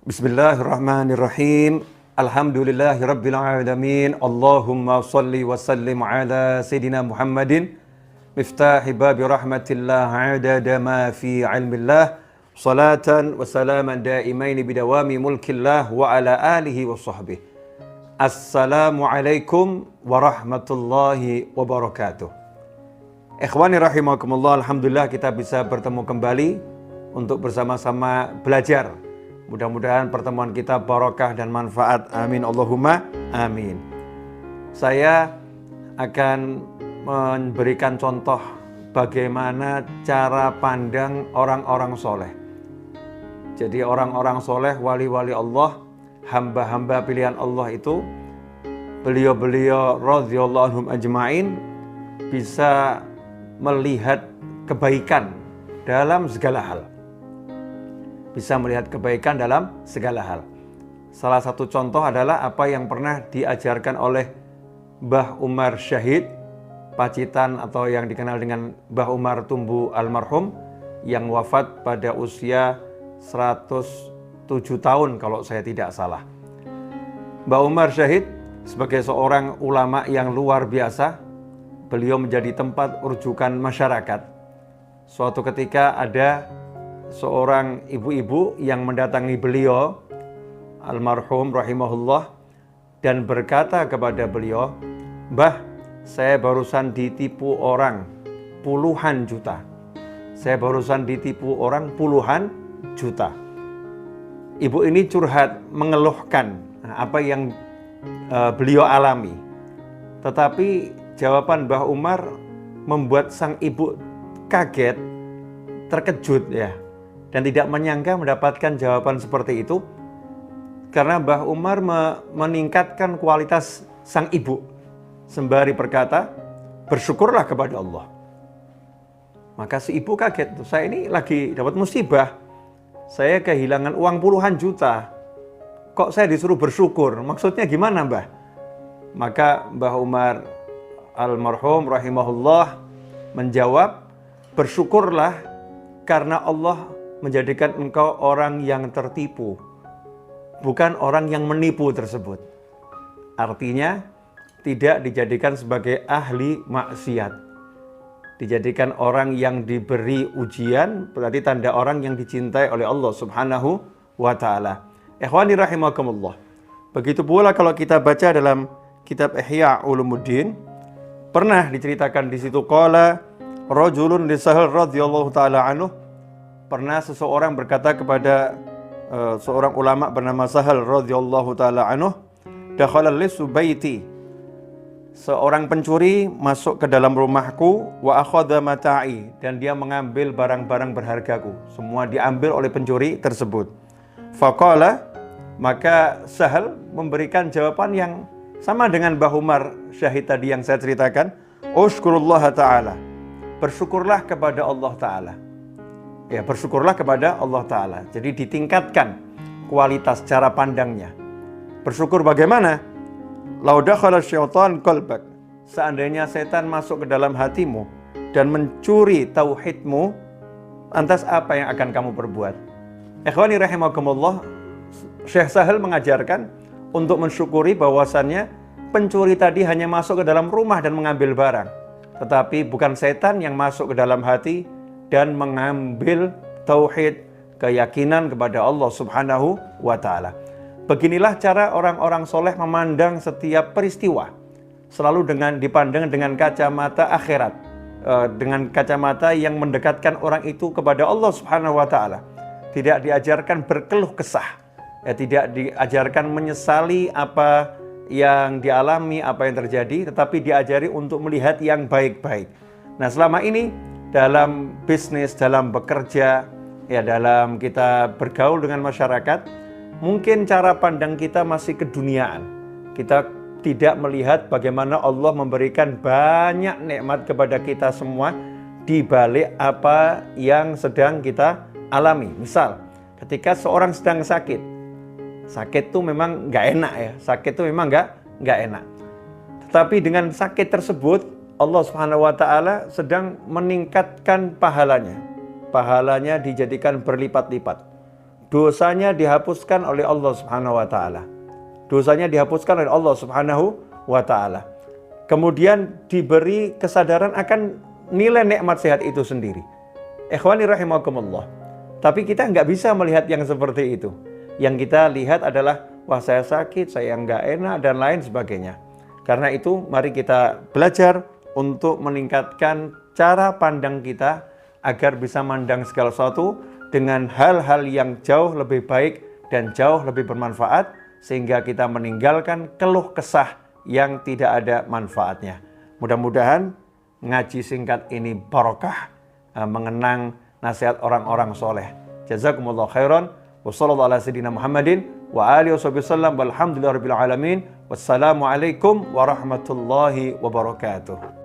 Bismillahirrahmanirrahim. Alhamdulillahirabbil alamin. Allahumma shalli wa sallim ala sayidina Muhammadin miftahi babi rahmatillah adada ma fi ilmillah. Salatan wa salaman daimaini bidawami mulkillah wa ala alihi wa sahbihi. Assalamualaikum warahmatullahi wabarakatuh. Ikhwani rahimakumullah, alhamdulillah kita bisa bertemu kembali untuk bersama-sama belajar. Mudah-mudahan pertemuan kita barokah dan manfaat. Amin Allahumma amin. Saya akan memberikan contoh bagaimana cara pandang orang-orang soleh. Jadi orang-orang soleh, wali-wali Allah, hamba-hamba pilihan Allah itu, beliau-beliau radhiyallahu anhum ajma'in bisa melihat kebaikan dalam segala hal. Bisa melihat kebaikan dalam segala hal. Salah satu contoh adalah apa yang pernah diajarkan oleh Mbah Umar Syahid, pacitan atau yang dikenal dengan Mbah Umar Tumbu almarhum, yang wafat pada usia 107 tahun kalau saya tidak salah. Mbah Umar Syahid sebagai seorang ulama yang luar biasa, beliau menjadi tempat rujukan masyarakat. Suatu ketika ada seorang ibu-ibu yang mendatangi beliau almarhum rahimahullah dan berkata kepada beliau, "Mbah, saya barusan ditipu orang puluhan juta. Saya barusan ditipu orang puluhan juta." Ibu ini curhat, mengeluhkan apa yang beliau alami. Tetapi jawaban Mbah Umar membuat sang ibu kaget, terkejut ya, dan tidak menyangka mendapatkan jawaban seperti itu, karena Mbah Umar meningkatkan kualitas sang ibu sembari berkata, "Bersyukurlah kepada Allah." Maka si ibu kaget, saya ini lagi dapat musibah, saya kehilangan uang puluhan juta, kok saya disuruh bersyukur, maksudnya gimana Mbah? Maka Mbah Umar almarhum rahimahullah menjawab, "Bersyukurlah karena Allah menjadikan engkau orang yang tertipu, bukan orang yang menipu tersebut." Artinya tidak dijadikan sebagai ahli maksiat, dijadikan orang yang diberi ujian, berarti tanda orang yang dicintai oleh Allah subhanahu wa ta'ala. Ikhwani rahimakumullah, begitu pula kalau kita baca dalam kitab Ihya Ulumuddin, pernah diceritakan di situ, qala rajulun li Sahal radhiyallahu ta'ala anhu, pernah seseorang berkata kepada seorang ulama bernama Sahal radhiyallahu taala anhu, "Dakhala lisu baiti." Seorang pencuri masuk ke dalam rumahku, wa akhadha mata'i, dan dia mengambil barang-barang berhargaku. Semua diambil oleh pencuri tersebut. Faqala, maka Sahal memberikan jawaban yang sama dengan Mbah Umar Syahid tadi yang saya ceritakan, "Ushkurullaha ta'ala." Bersyukurlah kepada Allah Ta'ala. Ya, bersyukurlah kepada Allah Ta'ala. Jadi ditingkatkan kualitas cara pandangnya. Bersyukur bagaimana? Lau dakhala syaitan qalbak. Seandainya setan masuk ke dalam hatimu dan mencuri tauhidmu, lantas apa yang akan kamu perbuat? Ikhwani rahimakumullah, Syekh Sahal mengajarkan untuk mensyukuri bahwasannya pencuri tadi hanya masuk ke dalam rumah dan mengambil barang. Tetapi bukan setan yang masuk ke dalam hati dan mengambil tauhid, keyakinan kepada Allah subhanahu wa ta'ala. Beginilah cara orang-orang soleh memandang setiap peristiwa, selalu dipandang dengan kacamata akhirat, dengan kacamata yang mendekatkan orang itu kepada Allah subhanahu wa ta'ala. Tidak diajarkan berkeluh kesah, tidak diajarkan menyesali apa yang dialami, apa yang terjadi, tetapi diajari untuk melihat yang baik-baik. Nah, selama ini dalam bisnis, dalam bekerja, ya dalam kita bergaul dengan masyarakat, mungkin cara pandang kita masih keduniaan. Kita tidak melihat bagaimana Allah memberikan banyak nikmat kepada kita semua di balik apa yang sedang kita alami. Misal, ketika seorang sedang sakit itu memang nggak enak ya, sakit itu memang nggak enak. Tetapi dengan sakit tersebut, Allah Subhanahu wa ta'ala sedang meningkatkan pahalanya. Pahalanya dijadikan berlipat-lipat. dosanya dihapuskan oleh Allah Subhanahu wa taala. Dosanya dihapuskan oleh Allah Subhanahu wa taala. Kemudian diberi kesadaran akan nilai nikmat sehat itu sendiri. Ikhwani rahimakumullah. Tapi kita nggak bisa melihat yang seperti itu. Yang kita lihat adalah, wah saya sakit, saya nggak enak, dan lain sebagainya. Karena itu mari kita belajar untuk meningkatkan cara pandang kita agar bisa mandang segala sesuatu dengan hal-hal yang jauh lebih baik dan jauh lebih bermanfaat, sehingga kita meninggalkan keluh kesah yang tidak ada manfaatnya. Mudah-mudahan ngaji singkat ini barokah, mengenang nasihat orang-orang soleh. Jazakumullah khairan. Wassallallahu ala sayyidina Muhammadin wa alihi wasallam. Walhamdulillahirabbil alamin. Wassalamualaikum warahmatullahi wabarakatuh.